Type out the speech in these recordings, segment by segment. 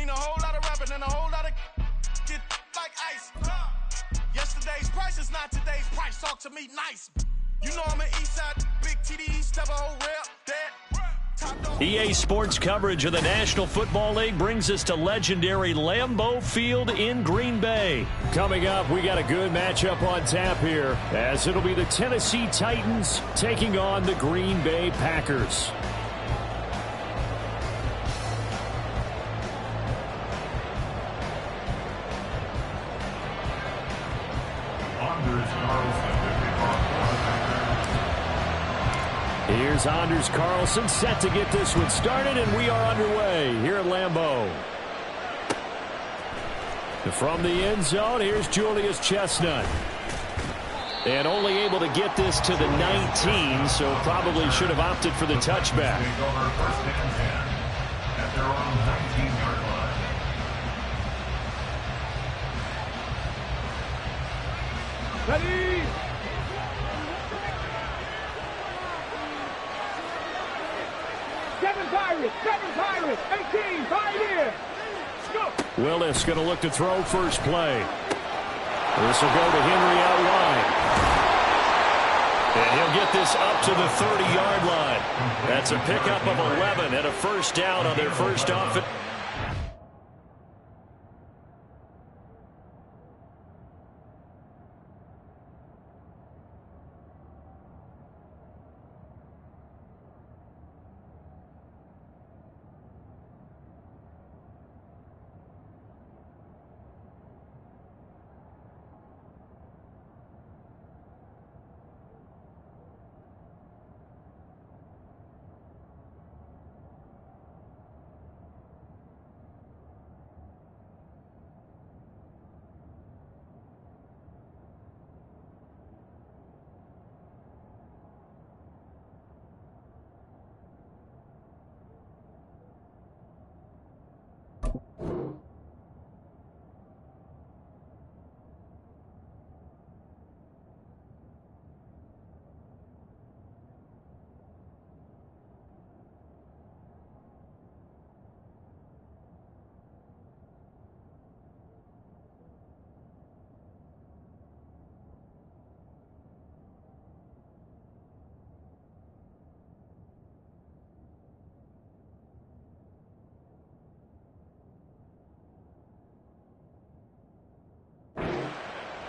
Seen a whole lot of rapping and a whole lot of get like ice. Yesterday's price is not today's price. Talk to me nice. You know I'm an Eastside big TD, step a whole rep, that. EA Sports coverage of the National Football League brings us to legendary Lambeau Field in Green Bay. Coming up, we got a good matchup on tap here, as it'll be the Tennessee Titans taking on the Green Bay Packers. Here's Anders Carlson set to get this one started, and we are underway here at Lambeau. From the end zone, here's Julius Chestnut. And only able to get this to the 19, so probably should have opted for the touchback. Ready? Seven Pirates, 18, right here. Willis going to look to throw first play. This will go to Henry out wide. And he'll get this up to the 30-yard line. That's a pickup of 11 and a first down on their first offense.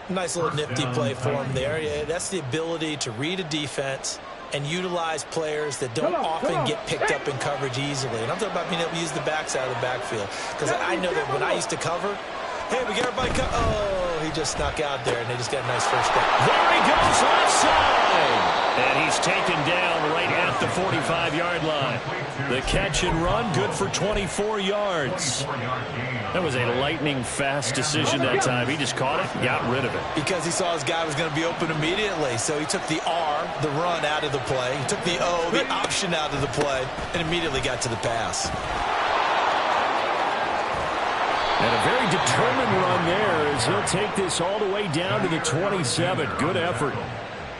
Nice little nifty play for him there. Yeah, that's the ability to read a defense and utilize players that don't often get picked up in coverage easily. And I'm talking about being able to use the backside of the backfield. Because I know that when I used to cover, hey, we got everybody oh, he just snuck out there, and they just got a nice first down. There he goes left side. And he's taken down right at the 45-yard line. The catch and run, good for 24 yards. That was a lightning-fast decision that time. He just caught it and got rid of it. Because he saw his guy was going to be open immediately. So he took the R, the run, out of the play. He took the O, the option, out of the play, and immediately got to the pass. And a very determined run there as he'll take this all the way down to the 27. Good effort.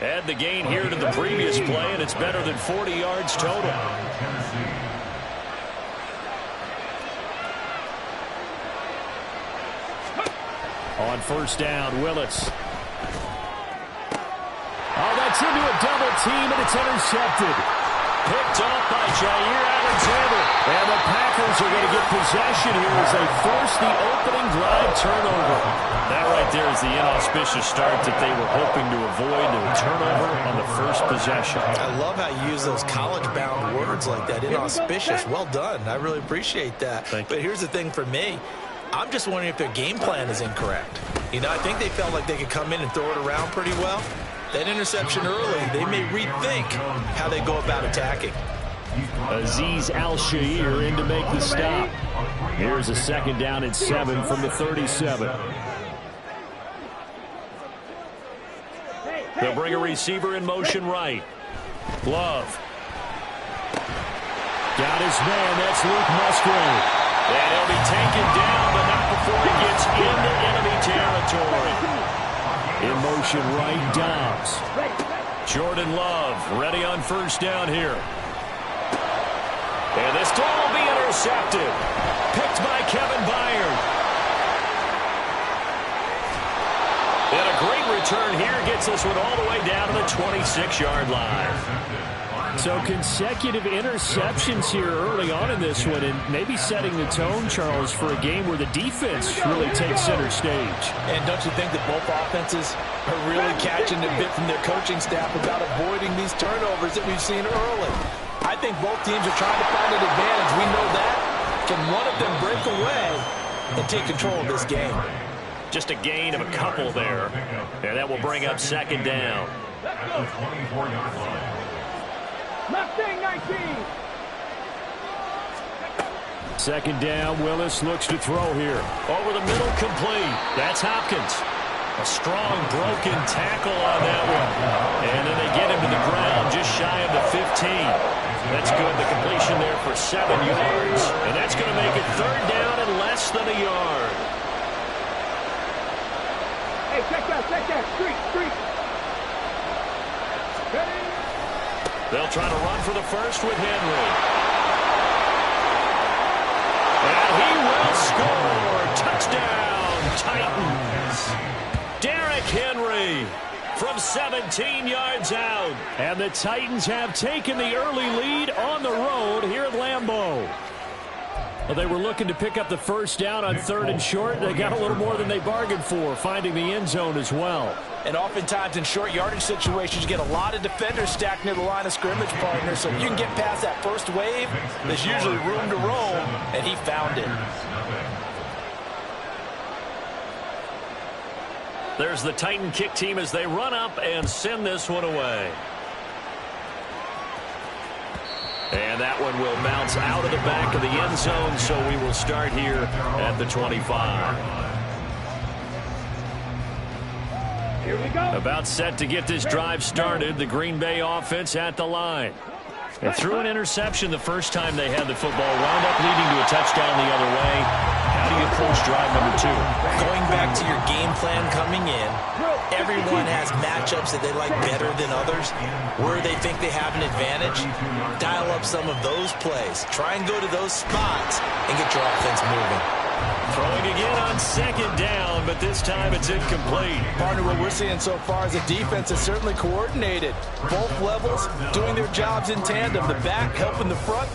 Add the gain here to the previous play, and it's better than 40 yards total. On first down, Willis. Oh, that's into a double team, and it's intercepted. Picked off by Jair Alexander. And the Packers are going to get possession here as they force the opening drive turnover. That right there is the inauspicious start that they were hoping to avoid, a turnover on the first possession. I love how you use those college-bound words like that, inauspicious. Well done. I really appreciate that. But here's the thing for me. I'm just wondering if their game plan is incorrect. You know, I think they felt like they could come in and throw it around pretty well. That interception early, they may rethink how they go about attacking. Azeez Al-Shaair in to make the stop. Here's a second down and 7 from the 37. They'll bring a receiver in motion right. Love. Got his man. That's Luke Musgrave. And he'll be taken down, but not before he gets into enemy territory. In motion right, Dobbs. Jordan Love ready on first down here. And this throw will be intercepted. Picked by Kevin Byard. And a great return here gets this one all the way down to the 26-yard line. So consecutive interceptions here early on in this one, and maybe setting the tone, Charles, for a game where the defense really takes center stage. And don't you think that both offenses are really catching a bit from their coaching staff about avoiding these turnovers that we've seen early? I think both teams are trying to find an advantage. We know that. Can one of them break away and take control of this game? Just a gain of a couple there. And that will bring up second down. Mustang 19. Second down, Willis looks to throw here. Over the middle, complete. That's Hopkins. A strong broken tackle on that one. And then they get him to the ground just shy of the 15. That's good. The completion there for 7 yards. And that's going to make it third down and less than a yard. Hey, check that. Street. Ready? They'll try to run for the first with Henry. And he will score. Touchdown, Titans. Derrick Henry from 17 yards out. And the Titans have taken the early lead on the road here at Lambeau. Well, they were looking to pick up the first down on 3rd and short. They got a little more than they bargained for, finding the end zone as well. And oftentimes in short yardage situations, you get a lot of defenders stacked near the line of scrimmage, partner. So if you can get past that first wave, there's usually room to roam, and he found it. There's the Titan kick team as they run up and send this one away. And that one will bounce out of the back of the end zone, so we will start here at the 25. Here we go. About set to get this drive started, the Green Bay offense at the line. And threw an interception the first time they had the football, wound up leading to a touchdown the other way. How do you approach drive number 2? Going back to your game plan coming in, everyone has matchups that they like better than others. Where they think they have an advantage, dial up some of those plays. Try and go to those spots and get your offense moving. Throwing again on second down, but this time it's incomplete. Partner, what we're seeing so far is the defense is certainly coordinated. Both levels doing their jobs in tandem. The back helping the front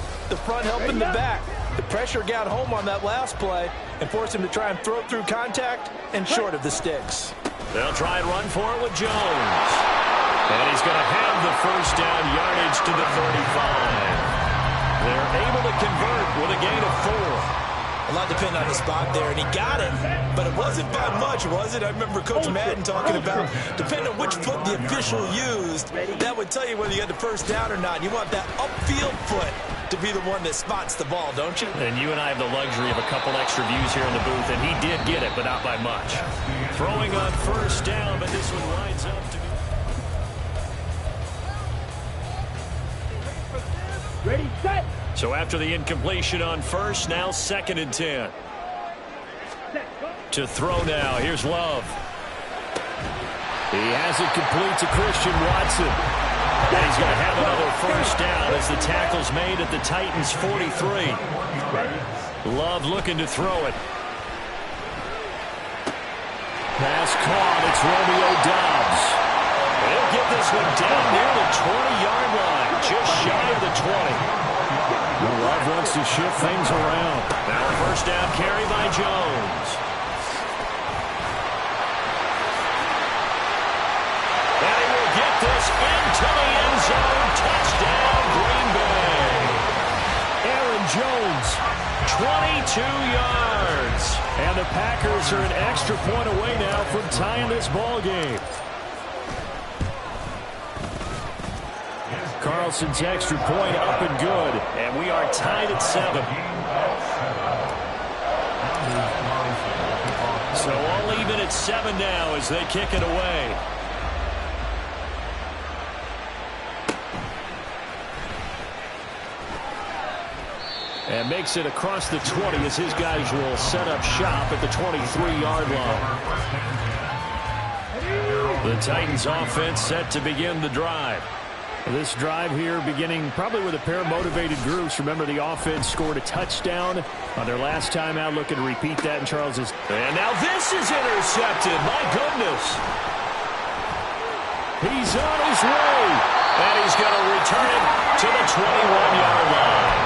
helping the back. The pressure got home on that last play and forced him to try and throw through contact and short of the sticks. They'll try and run for it with Jones. And he's going to have the first down yardage to the 35. They're able to convert with a gain of 4. A lot depended on the spot there, and he got it, but it wasn't by much, was it? I remember Coach Madden talking about, depending on which foot the official used, that would tell you whether you had the first down or not. You want that upfield foot to be the one that spots the ball, don't you? And you and I have the luxury of a couple extra views here in the booth, and he did get it, but not by much. Throwing on first down, but this one winds up to be... Ready, set. So after the incompletion on first, now 2nd and 10. To throw now, here's Love. He has it complete to Christian Watson. And he's going to have another first down as the tackle's made at the Titans' 43. Love looking to throw it. Pass caught, it's Romeo Doubs. They'll get this one down near the 20-yard line, just shy of the 20. Love wants to shift things around. Now a first down carry by Jones. And he will get this into the end zone. Touchdown, Green Bay. Aaron Jones, 22 yards. And the Packers are an extra point away now from tying this ball game. Carlson's extra point up and good. And we are tied at 7. So all even at 7 now as they kick it away. And makes it across the 20 as his guys will set up shop at the 23-yard line. The Titans offense set to begin the drive. This drive here beginning probably with a pair of motivated groups. Remember, the offense scored a touchdown on their last time out. Looking to repeat that in Charles's. And now this is intercepted. My goodness. He's on his way. And he's going to return it to the 21-yard line.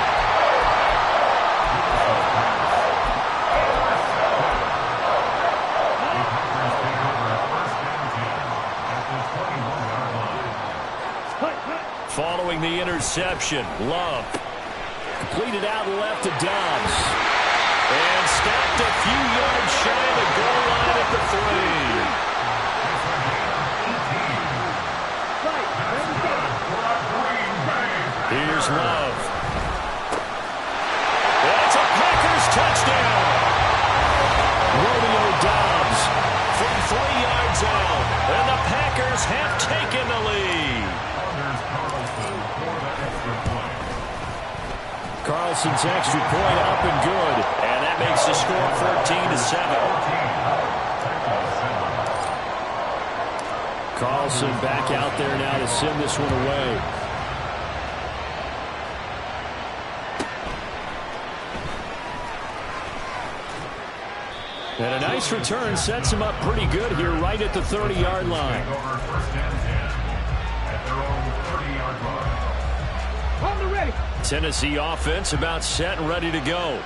Following the interception, Love completed out left to Dobbs. And stopped a few yards shy of the goal line at the 3. Here's Love. That's a Packers touchdown. Romeo Dobbs from 3 yards out. And the Packers have taken the lead. Carlson's extra point up and good. And that makes the score 14-7. Carlson back out there now to send this one away. And a nice return sets him up pretty good here right at the 30-yard line. Tennessee offense about set and ready to go.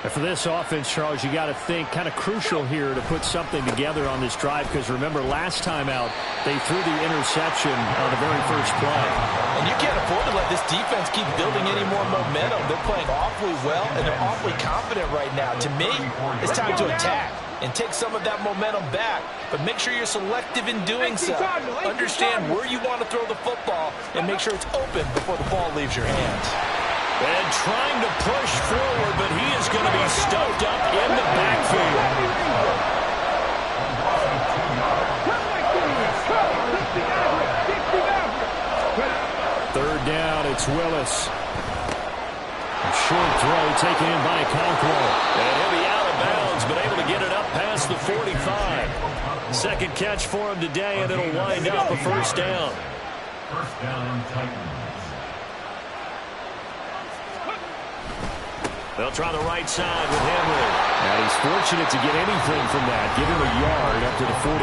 And for this offense, Charles, you got to think kind of crucial here to put something together on this drive, because remember last time out they threw the interception on the very first play. And you can't afford to let this defense keep building any more momentum. They're playing awfully well and they're awfully confident right now. To me, it's time to attack and take some of that momentum back, but make sure you're selective in doing so. Understand where you want to throw the football and make sure it's open before the ball leaves your hands. And trying to push forward, but he is going to be stuffed up in the backfield. Third down, it's Willis. A short throw taken in by Conquo. And he'll be out of bounds, but able to get it up past the 45. Second catch for him today, and it'll wind up a first down. First down, Titans. They'll try the right side with Henry. And he's fortunate to get anything from that. Give him a yard up to the 49.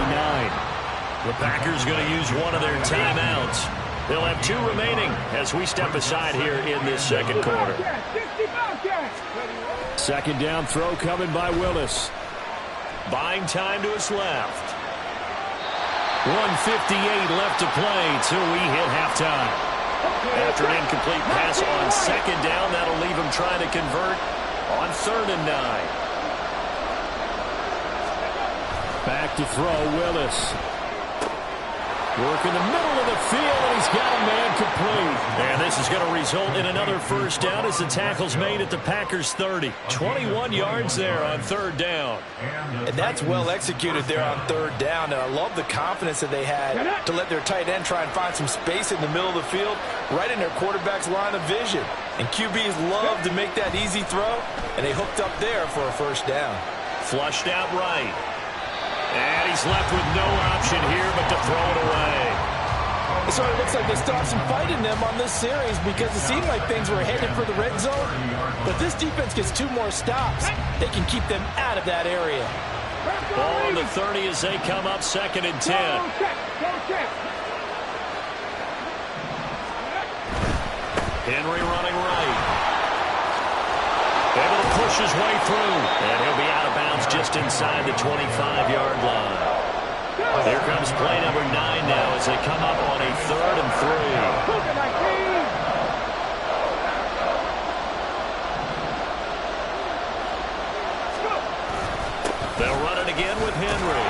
The Packers going to use one of their timeouts. They'll have 2 remaining as we step aside here in this second quarter. Second down throw coming by Willis. Buying time to his left. 1:58 left to play till we hit halftime. After an incomplete pass on second down, that'll leave him trying to convert on 3rd and 9. Back to throw, Willis. Work in the middle of the field, and he's got a man complete. And this is going to result in another first down as the tackle's made at the Packers' 30. 21 yards there on 3rd down. And that's well executed there on 3rd down. And I love the confidence that they had to let their tight end try and find some space in the middle of the field, right in their quarterback's line of vision. And QBs love to make that easy throw, and they hooked up there for a first down. Flushed out right. And he's left with no option here but to throw it away. So it looks like they stopped some fight in them on this series, because it seemed like things were headed for the red zone. But this defense gets 2 more stops. They can keep them out of that area. Ball on the 30 as they come up 2nd and 10. Henry running right. Able to push his way through. And he'll be out of bounds just inside the 25-yard line. Here comes play number 9 now as they come up on a 3rd and 3. They'll run it again with Henry.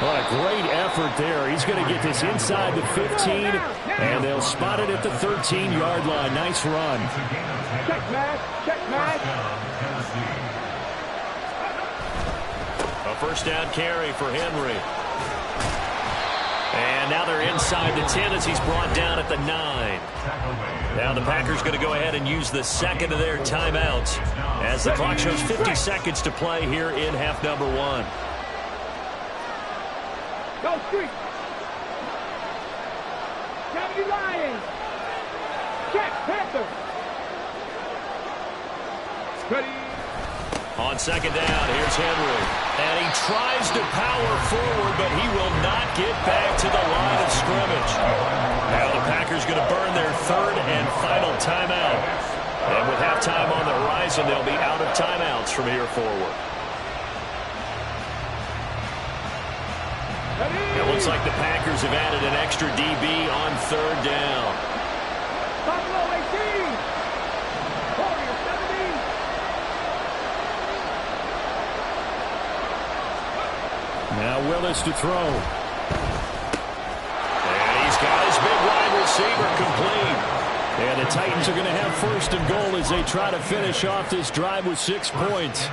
What a great effort there. He's going to get this inside the 15, and they'll spot it at the 13-yard line. Nice run. Check match. A first down carry for Henry. And now they're inside the 10 as he's brought down at the 9. Now the Packers going to go ahead and use the second of their timeouts as the clock shows 50 seconds to play here in half number 1. Go street. Panther. Ready. On second down, here's Henry. And he tries to power forward, but he will not get back to the line of scrimmage. Now the Packers going to burn their third and final timeout. And with halftime on the horizon, they'll be out of timeouts from here forward. It looks like the Packers have added an extra DB on third down. Buffalo 18. Warriors 17. Now Willis to throw. And he's got his big wide receiver complete. And the Titans are going to have first and goal as they try to finish off this drive with 6 points.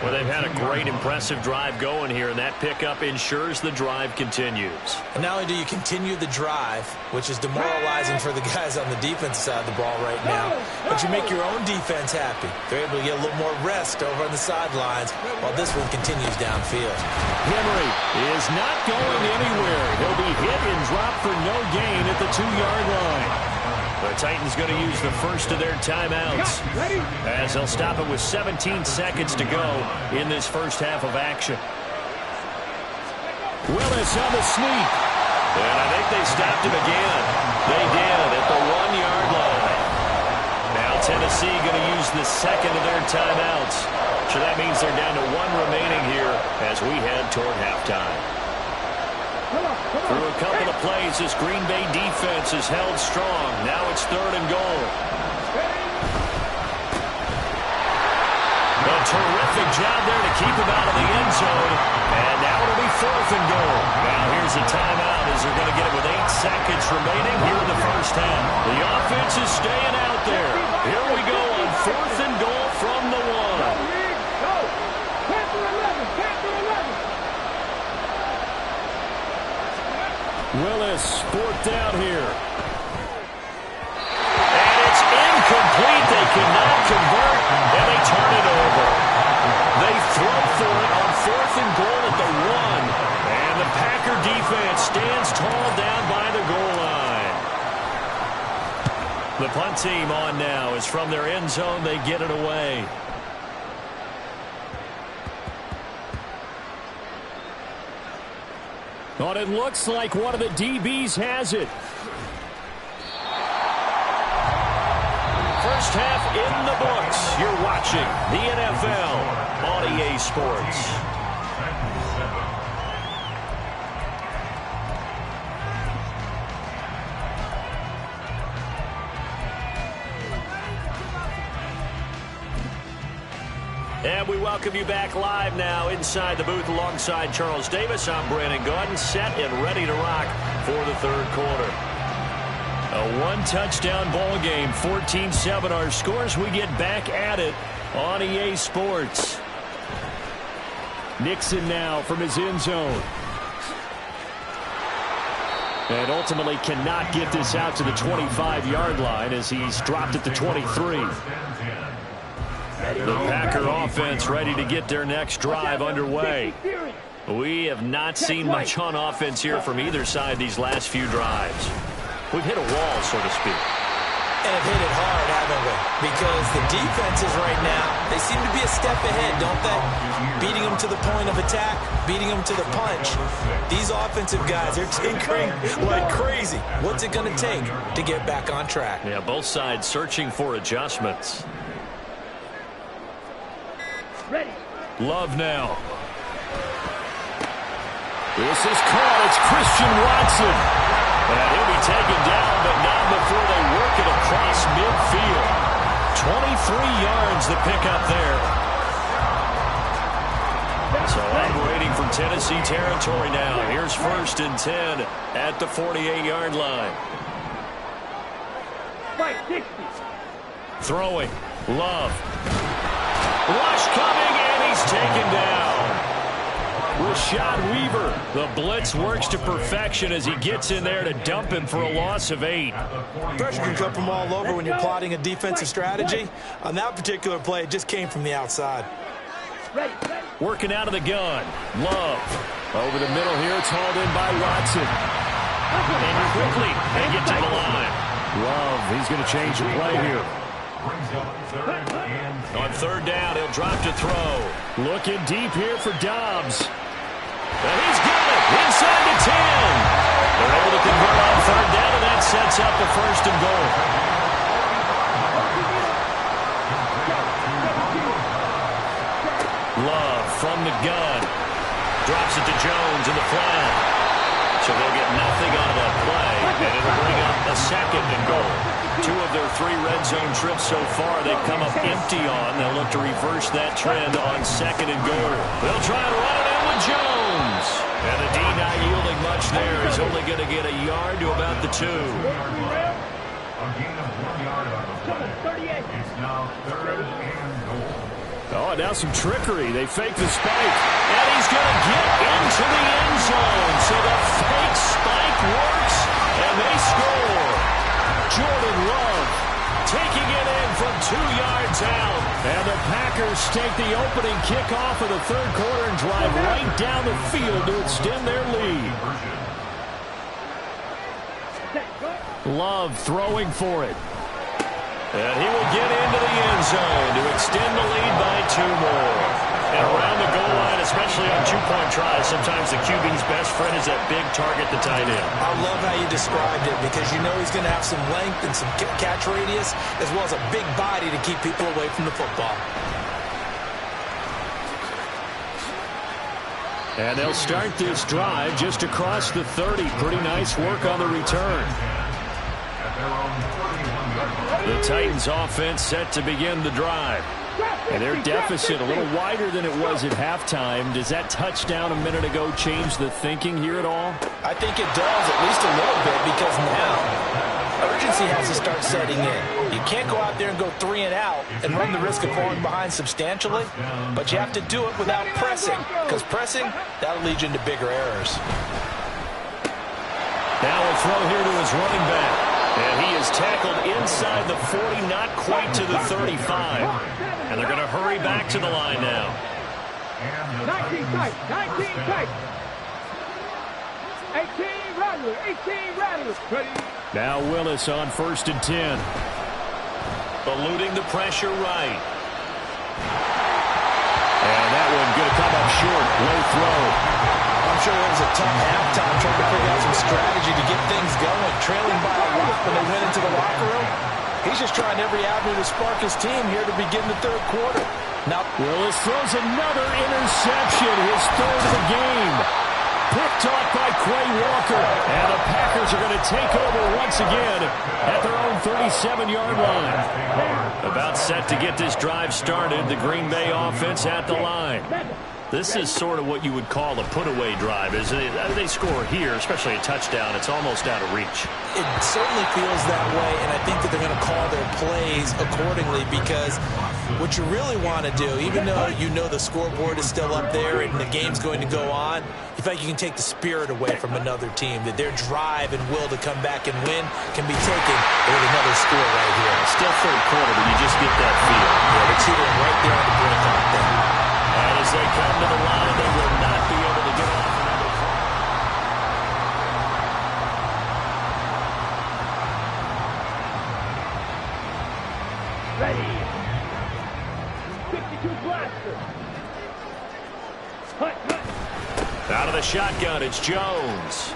Well, they've had a great, impressive drive going here, and that pickup ensures the drive continues. And not only do you continue the drive, which is demoralizing for the guys on the defense side of the ball right now, but you make your own defense happy. They're able to get a little more rest over on the sidelines while this one continues downfield. Henry is not going anywhere. He'll be hit and dropped for no gain at the 2-yard line. The Titans going to use the first of their timeouts as they'll stop it with 17 seconds to go in this first half of action. Willis on the sneak. And I think they stopped him again. They did at the 1-yard line. Now Tennessee going to use the second of their timeouts. So that means they're down to 1 remaining here as we head toward halftime. Through a couple of plays, this Green Bay defense is held strong. Now it's third and goal. A terrific job there to keep him out of the end zone. And now it'll be fourth and goal. Now here's a timeout as they're going to get it with 8 seconds remaining here in the first half. The offense is staying out there. Here we go on fourth and goal from the 1. Go. Panther 11. Panther 11. Willis, fourth down here. And it's incomplete. They cannot convert, and they turn it over. They throw for it on fourth and goal at the 1. And the Packer defense stands tall down by the goal line. The punt team on now is from their end zone. They get it away. But it looks like one of the DBs has it. First half in the books. You're watching the NFL on EA Sports. And we welcome you back live now inside the booth alongside Charles Davis. I'm Brandon Gaudin, set and ready to rock for the third quarter. A one-touchdown ball game, 14-7 our scores. We get back at it on EA Sports. Nixon now from his end zone. And ultimately cannot get this out to the 25-yard line as he's dropped at the 23. The Packer offense ready to get their next drive underway. We have not seen much on offense here from either side these last few drives. We've hit a wall, so to speak. And have hit it hard, haven't we? Because the defenses right now, they seem to be a step ahead, don't they? Beating them to the point of attack, beating them to the punch. These offensive guys, they're tinkering like crazy. What's it going to take to get back on track? Yeah, both sides searching for adjustments. Ready. Love now. This is caught. It's Christian Watson. And he'll be taken down, but not before they work it across midfield. 23 yards the pickup there. So operating from Tennessee territory now. Here's first and 10 at the 48-yard line. Fight 60. Throwing. Love. Rush coming, and he's taken down. Rashad Weaver. The blitz works to perfection as he gets in there to dump him for a loss of 8. Pressure can come from all over when you're plotting a defensive strategy. On that particular play, it just came from the outside. Ready. Working out of the gun. Love. Over the middle here. It's hauled in by Watson. And quickly, they get to the line. Love, he's going to change the play here. On third down, he'll drop to throw. Looking deep here for Dobbs. And he's got it inside the 10. They're able to convert on third down, and that sets up the first and goal. Love from the gun. Drops it to Jones in the flat. So they'll get nothing out of that play, and it'll bring up a second and goal. 2 of their 3 red zone trips so far they've come up empty on. They'll look to reverse that trend on second and goal. They'll try and run it in with Jones. And the D not yielding much there. He's only going to get a yard to about the 2. A gain of 1 yard on the play. It's now third and goal. Oh, and now some trickery. They fake the spike. And he's going to get into the end zone. So the fake spike works, and they score. Jordan Love taking it in from 2 yards out. And the Packers take the opening kickoff of the third quarter and drive right down the field to extend their lead. Love throwing for it. And he will get into the end zone to extend the lead by 2 more. And around the goal line, especially on 2-point tries, sometimes the QB's best friend is that big target, the tight end. I love how you described it because you know he's going to have some length and some catch radius as well as a big body to keep people away from the football. And they'll start this drive just across the 30. Pretty nice work on the return. The Titans offense set to begin the drive. And their deficit a little wider than it was at halftime. Does that touchdown a minute ago change the thinking here at all? I think it does, at least a little bit, because now urgency has to start setting in. You can't go out there and go 3 and out and run the risk of falling behind substantially, but you have to do it without pressing, because pressing, that'll lead you into bigger errors. Now a throw here to his running back. And he is tackled inside the 40, not quite to the 35. And they're going to hurry back to the line now. 19 tight, 19 tight. 18 rattlers, 18 rattlers. Ready? Now Willis on 1st and 10. Eluding the pressure right. And that one going to come up short. Low throw. I'm sure it was a tough halftime trying to figure out some strategy to get things going. Trailing by a lot when they went into the locker room. He's just trying every avenue to spark his team here to begin the third quarter. Now Willis throws another interception, his 3rd of the game. Picked off by Quay Walker. And the Packers are going to take over once again at their own 37-yard line. About set to get this drive started, the Green Bay offense at the line. This is sort of what you would call a put-away drive, isn't it? They score here, especially a touchdown. It's almost out of reach. It certainly feels that way, and I think that they're going to call their plays accordingly because what you really want to do, even though you know the scoreboard is still up there and the game's going to go on, you feel like you can take the spirit away from another team, that their drive and will to come back and win can be taken with another score right here. Still third quarter, but you just get that feel. Yeah, they're teetering right there on the brink right there. And as they come to the line, they will not be able to get off. Ready. 52 blaster. Hut. Out of the shotgun, it's Jones.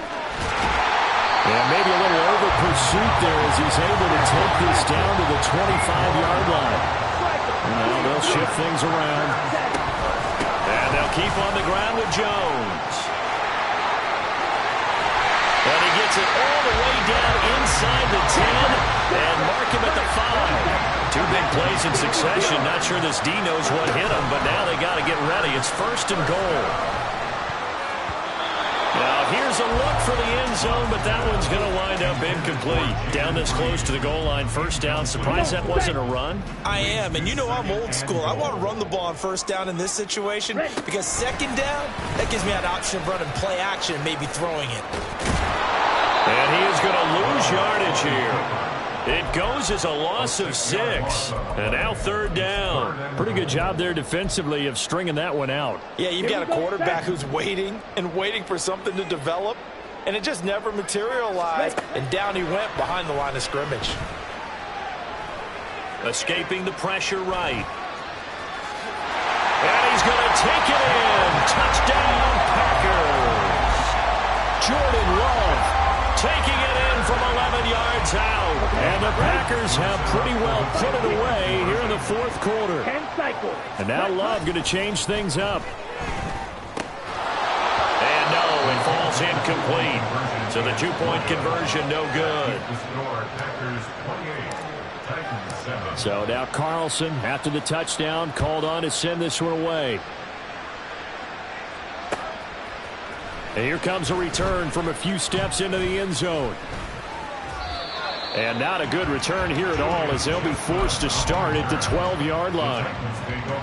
And maybe a little over pursuit there as he's able to take this down to the 25-yard line. Now they'll shift things around. And they'll keep on the ground with Jones. And he gets it all the way down inside the 10 and mark him at the 5. 2 big plays in succession. Not sure this D knows what hit him, but now they got to get ready. It's 1st and goal. Now here's a look for the end zone, but that one's going to wind up incomplete. Down this close to the goal line, 1st down. Surprised that wasn't a run? I am, and you know I'm old school. I want to run the ball on 1st down in this situation because 2nd down, that gives me an option of running play action and maybe throwing it. And he is going to lose yardage here. It goes as a loss of 6. And now 3rd down. Pretty good job there defensively of stringing that one out. Yeah, you've got a quarterback who's waiting and waiting for something to develop. and it just never materialized, and down he went behind the line of scrimmage. Escaping the pressure right. And he's going to take it in. Touchdown, Packers. Jordan Love taking it in from 11 yards out. And the Packers have pretty well put it away here in the fourth quarter. 10 cycles. And now Love going to change things up. And no, it falls incomplete. So the two-point conversion no good. So now Carlson, after the touchdown, called on to send this one away. And here comes a return from a few steps into the end zone. And not a good return here at all, as they'll be forced to start at the 12-yard line.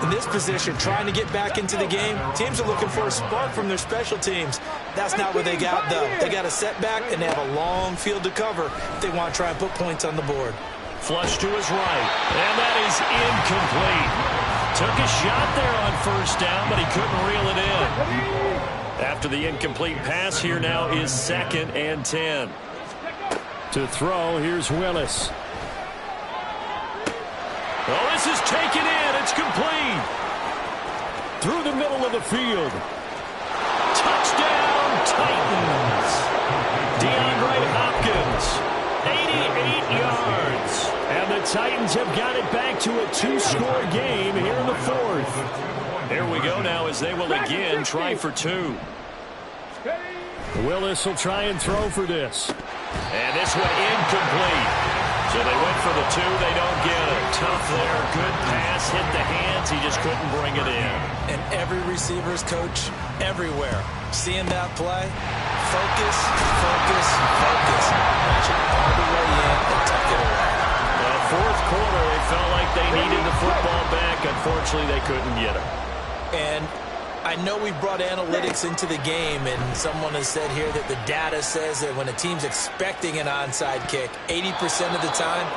In this position, trying to get back into the game, teams are looking for a spark from their special teams. That's not what they got, though. They got a setback, and they have a long field to cover if they want to try and put points on the board. Flush to his right, and that is incomplete. Took a shot there on first down, but he couldn't reel it in. After the incomplete pass, here now is 2nd and 10. To throw, here's Willis. Oh, this is taken in. It's complete. Through the middle of the field. Touchdown, Titans. DeAndre Hopkins. 88 yards. And the Titans have got it back to a 2-score game here in the fourth. Here we go now as they will again try for 2. Willis will try and throw for this. And this one incomplete. So they went for the 2. They don't get it. Tough there. Good pass. Hit the hands. He just couldn't bring it in. And every receiver's coach everywhere. Seeing that play, focus, focus, focus. Match it all the way in and tuck it away. Well, fourth quarter, they felt like they needed the football back. Unfortunately, they couldn't get it. And I know we brought analytics into the game, and someone has said here that the data says that when a team's expecting an onside kick, 80% of the time,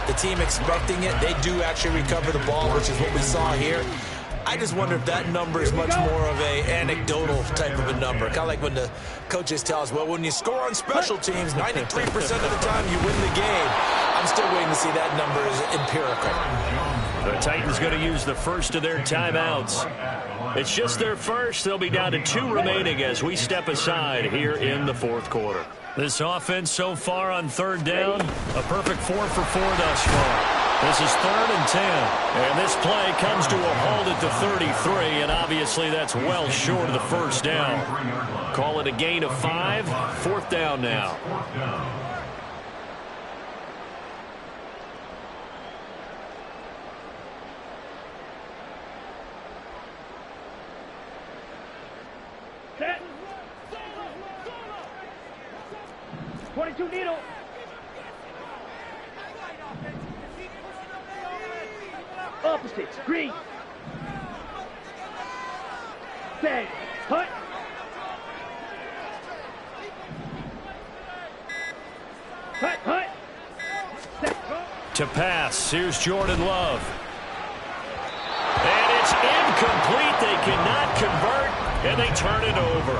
the team expecting it, they do actually recover the ball, which is what we saw here. I just wonder if that number is much more of a anecdotal type of a number. Kind of like when the coaches tell us, well, when you score on special teams, 93% of the time you win the game. I'm still waiting to see that number as empirical. The Titans going to use the first of their timeouts. It's just their first. They'll be down to 2 remaining as we step aside here in the fourth quarter. This offense so far on third down, a perfect 4 for 4 thus far. This is 3rd and 10. And this play comes to a halt at the 33, and obviously that's well short of the first down. Call it a gain of 5. 4th down now. Set. 22 needle. Opposites. Green. Set. Hut. Hut. Hut. Set. To pass. Here's Jordan Love. And it's incomplete. They cannot convert, and they turn it over.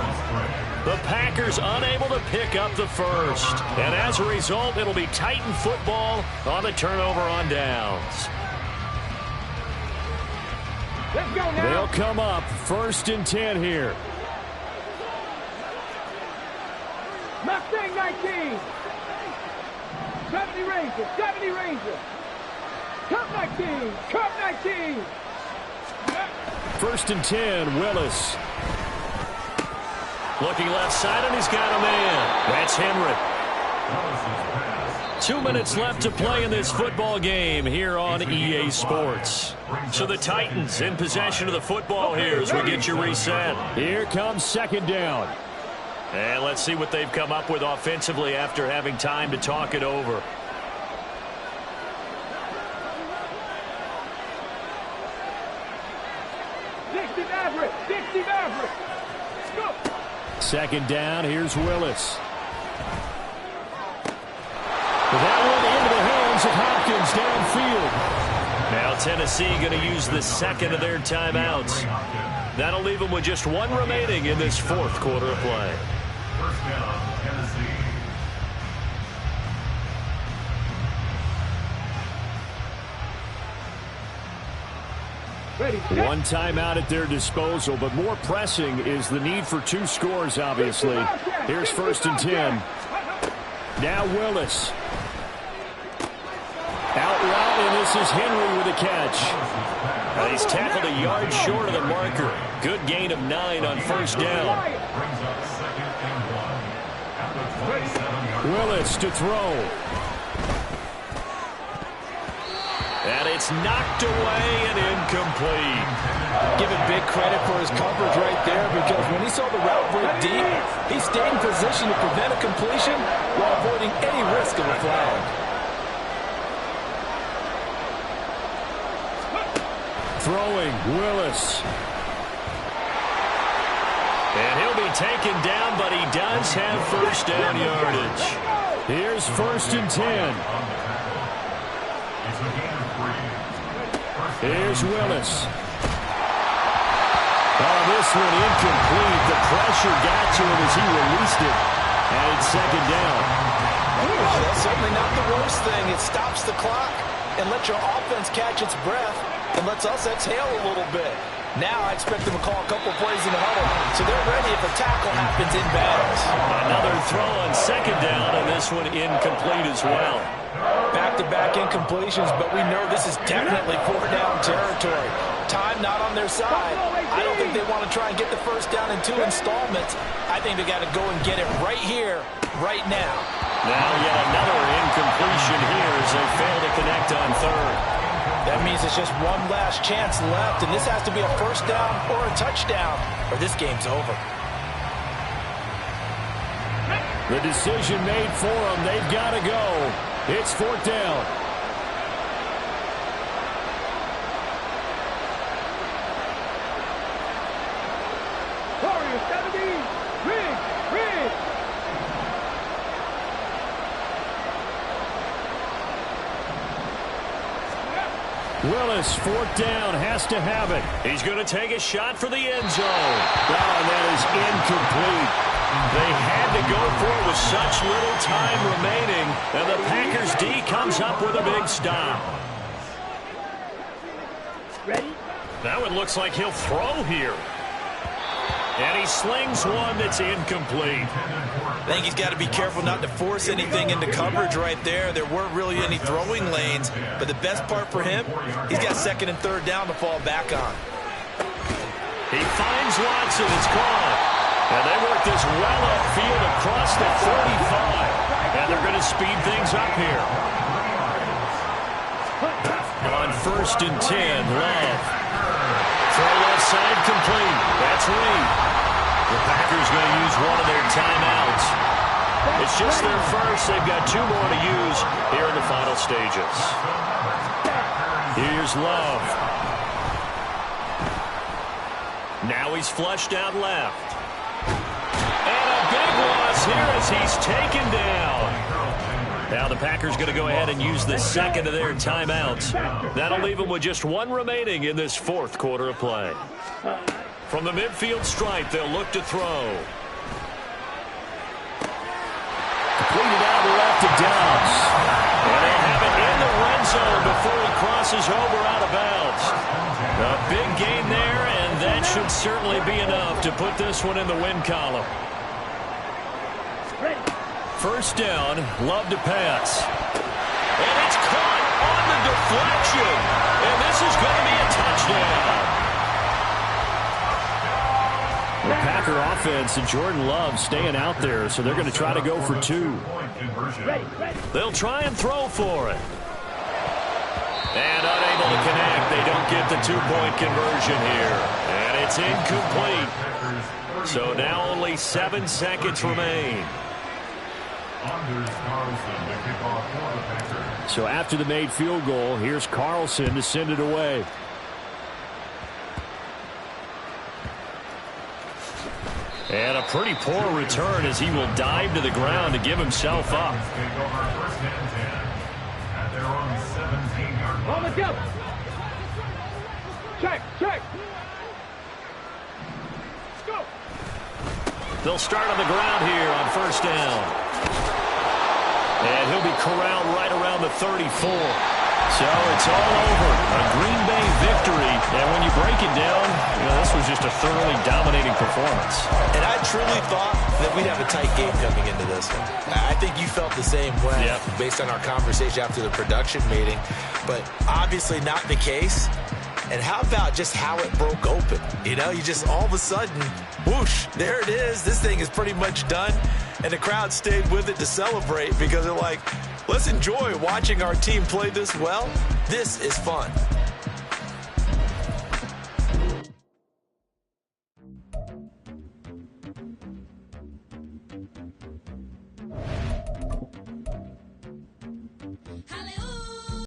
The Packers unable to pick up the first. And as a result, it'll be Titan football on the turnover on downs. Let's go now. They'll come up 1st and 10 here. Mustang 19. 70 Ranger. 70 Ranger. Cup 19. Cup 19. 1st and 10, Willis. Looking left side, and he's got a man. That's Henry. 2 minutes left to play in this football game here on EA Sports. So the Titans in possession of the football here as we get you reset. Here comes 2nd down. And let's see what they've come up with offensively after having time to talk it over. Let's go. 2nd down, here's Willis. That one into the hands of Hopkins downfield. Now Tennessee going to use the 2nd of their timeouts. That'll leave them with just 1 remaining in this 4th quarter of play. First down, One timeout at their disposal, but more pressing is the need for 2 scores, obviously. Here's 1st and 10. Now Willis. Out route, and this is Henry with a catch. He's tackled a yard short of the marker. Good gain of 9 on 1st down. Willis to throw. And it's knocked away and incomplete. Give him big credit for his coverage right there, because when he saw the route break deep, he stayed in position to prevent a completion while avoiding any risk of a flag. Throwing, Willis. And he'll be taken down, but he does have 1st down yardage. Here's 1st and 10. Here's Willis. Oh, this one incomplete. The pressure got to him as he released it. And it's 2nd down. Oh, that's certainly not the worst thing. It stops the clock and lets your offense catch its breath and lets us exhale a little bit. Now I expect them to call a couple plays in the huddle, so they're ready if a tackle happens in bounds. Another throw on 2nd down, and this one incomplete as well. Back-to-back incompletions, but we know this is definitely 4-down territory. Time not on their side. I don't think they want to try and get the 1st down in 2 installments. I think they got to go and get it right here, right now. Now yet another incompletion here as they fail to connect on 3rd. That means it's just one last chance left, and this has to be a 1st down or a touchdown, or this game's over. The decision made for them. They've got to go. It's 4th down. Warrior 70, Ridge. Willis, 4th down, has to have it. He's going to take a shot for the end zone. Oh, and that is incomplete. They had to go for it with such little time remaining, and the Packers D comes up with a big stop. Ready? That one looks like he'll throw here. And he slings one that's incomplete. I think he's got to be careful not to force anything into coverage right there. There weren't really any throwing lanes, but the best part for him, he's got 2nd and 3rd down to fall back on. He finds Watson. It's caught. And they work this well upfield across the 45. And they're going to speed things up here. On 1st and 10, Love. Throw left side complete. That's Reed. The Packers going to use one of their timeouts. It's just their first. They've got 2 more to use here in the final stages. Here's Love. Now he's flushed out left. And a big loss here as he's taken down. Now the Packers going to go ahead and use the 2nd of their timeouts. That'll leave them with just 1 remaining in this 4th quarter of play. From the midfield stripe, they'll look to throw. Completed out left to Downs. And they have it in the red zone before he crosses over out of bounds. A big gain there, and that should certainly be enough to put this one in the win column. 1st down, Love to pass. And it's caught on the deflection. And this is going to be a touchdown. The Packer offense and Jordan Love staying out there, so they're going to try to go for 2. They'll try and throw for it. And unable to connect. They don't get the 2-point conversion here. And it's incomplete. So now only 7 seconds remain. So after the made field goal, here's Carlson to send it away. And a pretty poor return as he will dive to the ground to give himself up. On the jump. Check. Go. They'll start on the ground here on 1st down. And he'll be corralled right around the 34. So it's all over. A Green Bay victory. victory. And when you break it down, this was just a thoroughly dominating performance. And I truly thought that we'd have a tight game coming into this one. I think you felt the same way based on our conversation after the production meeting. But obviously not the case. And how about just how it broke open? You just all of a sudden, whoosh, there it is. This thing is pretty much done. And the crowd stayed with it to celebrate because they're like, let's enjoy watching our team play this well. This is fun.